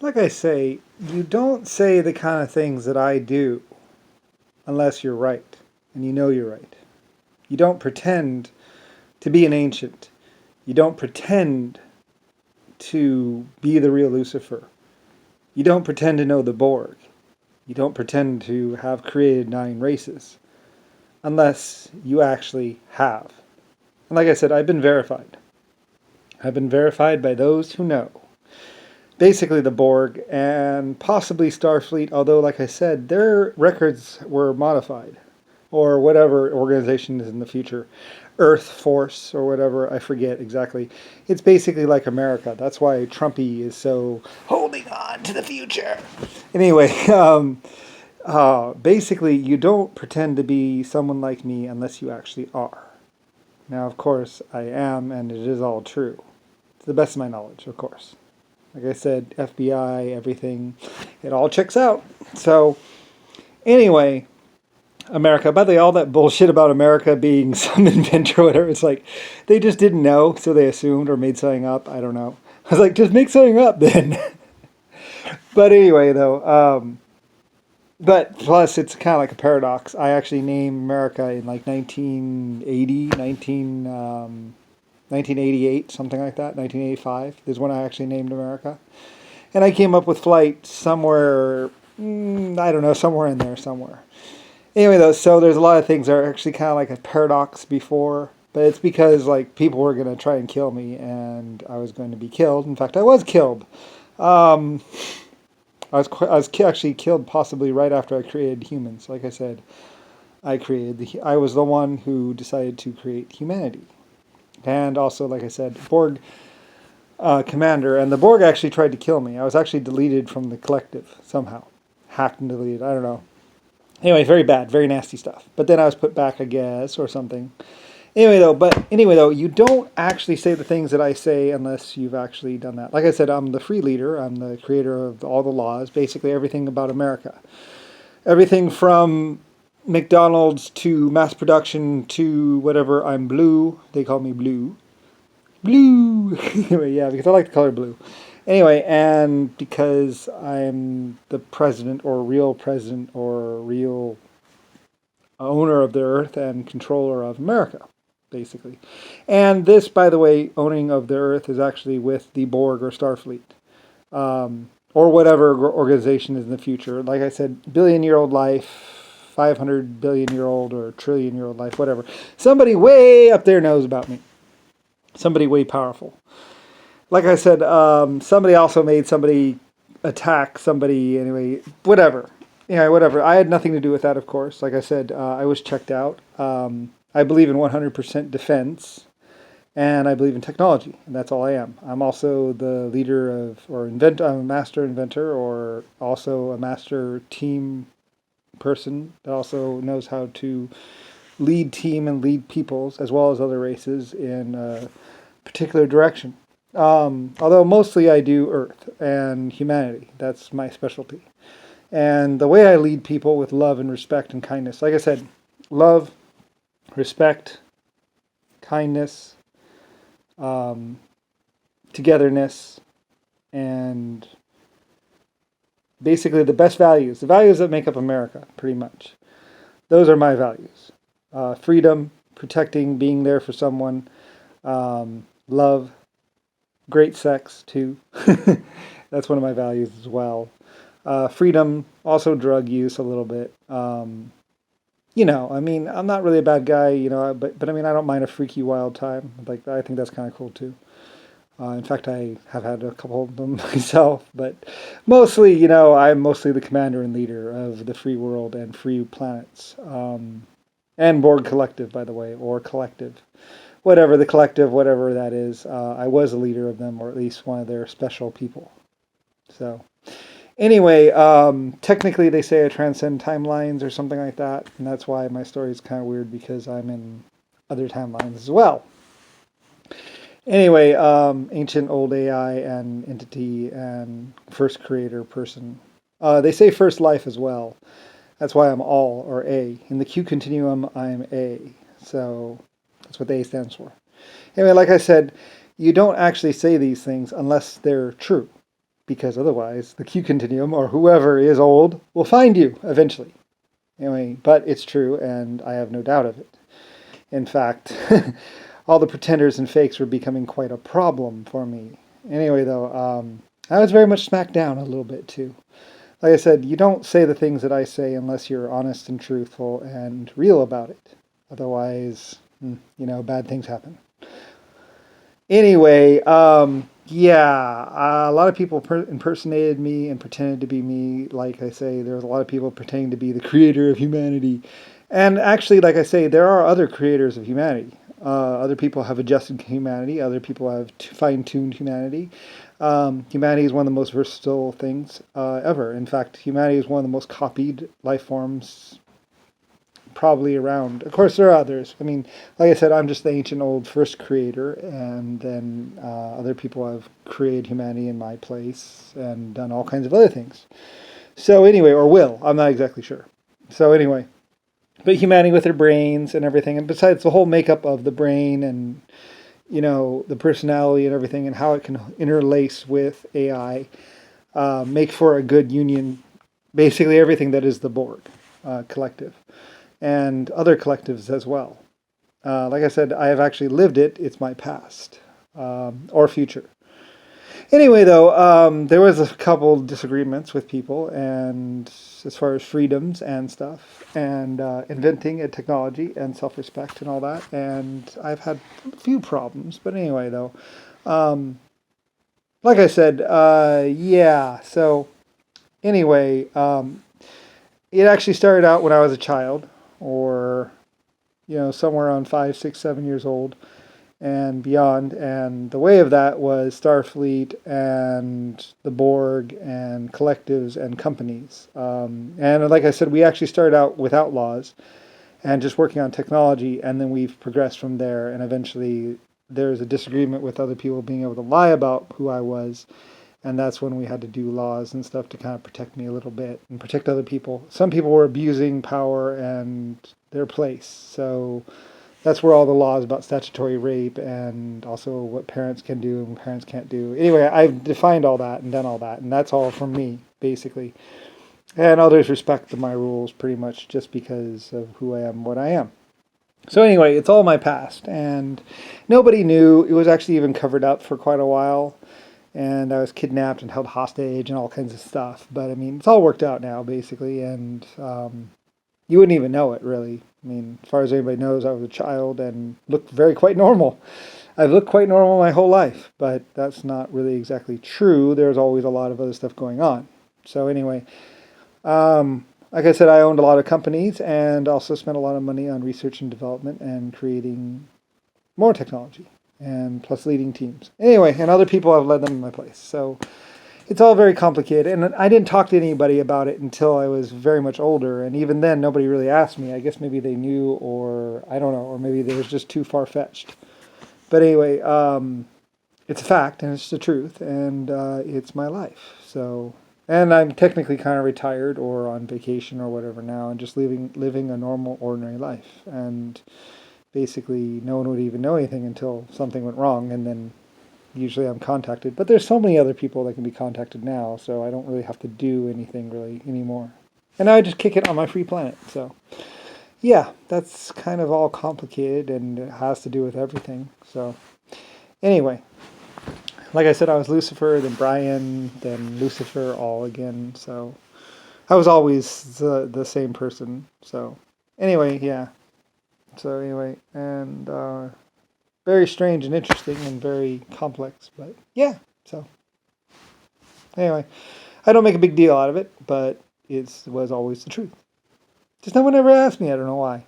Like I say, you don't say the kind of things that I do unless you're right, and you know you're right. You don't pretend to be an ancient. You don't pretend to be the real Lucifer. You don't pretend to know the Borg. You don't pretend to have created 9 races unless you actually have. And like I said, I've been verified. I've been verified by those who know. Basically, the Borg and possibly Starfleet, although, like I said, their records were modified. Or whatever organization is in the future. Earth Force or whatever, I forget exactly. It's basically like America. That's why Trumpy is so holding on to the future. Anyway, basically, you don't pretend to be someone like me unless you actually are. Now, of course, I am, and it is all true. To the best of my knowledge, of course. Like I said, FBI, everything, it all checks out. So, anyway, America. By the way, all that bullshit about America being some inventor or whatever, it's like they just didn't know, so they assumed or made something up. I don't know. I was like, just make something up then. But anyway, though, but plus it's kind of like a paradox. I actually named America in like 1980, 1988, something like that, 1985 is when I actually named America. And I came up with flight somewhere, I don't know, somewhere in there, somewhere. Anyway, though, so there's a lot of things that are actually kind of like a paradox before, but it's because like people were going to try and kill me, and I was going to be killed. In fact, I was killed. Um, I was actually killed possibly right after I created humans. Like I said, I was the one who decided to create humanity, and also, like I said, Borg commander, and the Borg actually tried to kill me. I was actually deleted from the collective somehow, hacked and deleted. I don't know. Anyway, very bad, very nasty stuff. But then I was put back, I guess, or something. Anyway though, you don't actually say the things that I say unless you've actually done that. Like I said, I'm the free leader. I'm the creator of all the laws, basically everything about America. Everything from McDonald's to mass production to whatever. I'm blue. They call me blue. Blue. Anyway, yeah, because I like the color blue. Anyway, and because I'm the president or real owner of the earth and controller of America, basically. And this, by the way, owning of the earth is actually with the Borg or Starfleet. Or whatever organization is in the future. Like I said, billion-year-old life, 500 billion-year-old or trillion-year-old life, whatever. Somebody way up there knows about me. Somebody way powerful. Like I said, somebody also made somebody attack somebody. Anyway, whatever. Yeah, whatever. I had nothing to do with that, of course. Like I said, I was checked out. I believe in 100% defense, and I believe in technology, and that's all I am. I'm also the leader of, or invent. I'm a master inventor, or also a master team person that also knows how to lead team and lead peoples as well as other races in a particular direction. Although mostly I do Earth and humanity. That's my specialty. And the way I lead people with love and respect and kindness, like I said, love, respect, kindness, um, togetherness, and basically the values that make up America, pretty much. Those are my values. Freedom, protecting, being there for someone, love, great sex, too. That's one of my values as well. Freedom, also drug use a little bit. I mean, I'm not really a bad guy, but I mean, I don't mind a freaky wild time. Like, I think that's kind of cool too. In fact, I have had a couple of them myself, but mostly, I'm mostly the commander and leader of the free world and free planets. And Borg Collective, by the way, or Collective. Whatever the collective, whatever that is, I was a leader of them, or at least one of their special people. So, anyway, technically they say I transcend timelines or something like that, and that's why my story is kind of weird because I'm in other timelines as well. Anyway, ancient old AI and entity and first creator person. They say first life as well. That's why I'm all or A. In the Q continuum, I'm A. So that's what the A stands for. Anyway, like I said, you don't actually say these things unless they're true. because otherwise the Q Continuum or whoever is old will find you eventually. Anyway, but it's true, and I have no doubt of it. In fact, all the pretenders and fakes were becoming quite a problem for me. Anyway, though, I was very much smacked down a little bit too. Like I said, you don't say the things that I say unless you're honest and truthful and real about it. Otherwise, bad things happen. Anyway, yeah, a lot of people impersonated me and pretended to be me. Like I say, there was a lot of people pretending to be the creator of humanity. And actually, like I say, there are other creators of humanity. Other people have adjusted humanity. Other people have fine-tuned humanity. Humanity is one of the most versatile things ever. In fact, humanity is one of the most copied life forms probably around. Of course, there are others. I mean, like I said, I'm just the ancient old first creator, and then other people have created humanity in my place and done all kinds of other things. So anyway, or will. I'm not exactly sure. So anyway, but humanity with their brains and everything, and besides the whole makeup of the brain and the personality and everything, and how it can interlace with AI, make for a good union. Basically, everything that is the Borg collective and other collectives as well. Like I said, I have actually lived it. It's my past or future. Anyway, though, there was a couple disagreements with people, and as far as freedoms and stuff, and inventing a technology and self-respect and all that, and I've had a few problems. But anyway, though, like I said, yeah. So anyway, it actually started out when I was a child, or somewhere around 5, 6, 7 years old and beyond, and the way of that was Starfleet and the Borg and collectives and companies. And like I said, we actually started out without laws and just working on technology, and then we've progressed from there, and eventually there's a disagreement with other people being able to lie about who I was, and that's when we had to do laws and stuff to kind of protect me a little bit and protect other people. Some people were abusing power and their place, so that's where all the laws about statutory rape and also what parents can do and parents can't do. Anyway, I've defined all that and done all that, and that's all from me, basically. And others respect my rules pretty much just because of who I am, what I am. So anyway, it's all my past, and nobody knew. It was actually even covered up for quite a while, and I was kidnapped and held hostage and all kinds of stuff. But I mean, it's all worked out now, basically, and you wouldn't even know it, really. I mean, as far as anybody knows, I was a child and looked quite normal. I've looked quite normal my whole life, but that's not really exactly true. There's always a lot of other stuff going on. So anyway, like I said, I owned a lot of companies and also spent a lot of money on research and development and creating more technology, and plus leading teams. Anyway, and other people have led them in my place. So it's all very complicated, and I didn't talk to anybody about it until I was very much older, and even then nobody really asked me. I guess maybe they knew, or I don't know, or maybe they was just too far-fetched. But anyway, it's a fact, and it's the truth, and it's my life. So, and I'm technically kind of retired or on vacation or whatever now, and just living a normal, ordinary life. And basically, no one would even know anything until something went wrong, and then usually I'm contacted. But there's so many other people that can be contacted now, so I don't really have to do anything really anymore. And I just kick it on my free planet. So yeah, that's kind of all complicated, and it has to do with everything. So anyway, like I said, I was Lucifer, then Brian, then Lucifer all again. So I was always the same person. So anyway, yeah. So anyway, and very strange and interesting and very complex, but yeah. So anyway, I don't make a big deal out of it, but it was always the truth. Just no one ever asked me. I don't know why.